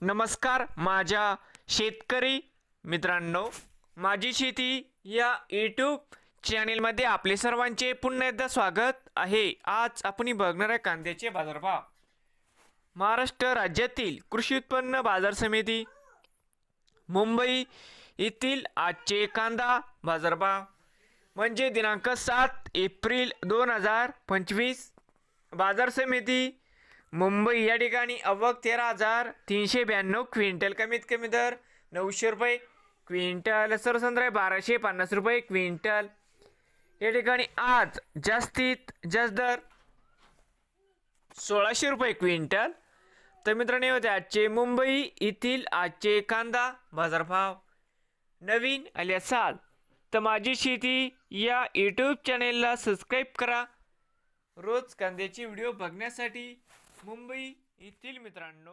नमस्कार माझ्या शेतकरी मित्रांनो, माझी शेती या यूट्यूब चॅनेलमध्ये आपले सर्वांचे पुन्हा एकदा स्वागत आहे। आज आपण बघणार आहे कांद्याचे बाजारभाव। महाराष्ट्र राज्यातील कृषी उत्पन्न बाजार समिती मुंबई येथील आजचे कांदा बाजारभाव म्हणजे दिनांक 7 एप्रिल 2025। बाजार समिती मुंबई या ठिकाणी आवक 13,392 क्विंटल, कमीत कमी दर 900 रुपये क्विंटल, सरसंद्र 1250 रुपये क्विंटल। या ठिकाणी आज जास्तीत जास्त दर 1600 रुपये क्विंटल। तर मित्रांनो, होते आजचे मुंबई येथील आजचे कांदा बाजारभाव। नवीन आले असाल तर माझी शेती या यूट्यूब चॅनेलला सबस्क्राईब करा, रोज कांद्याचे व्हिडिओ बघण्यासाठी। मुंबई येथील मित्रांनो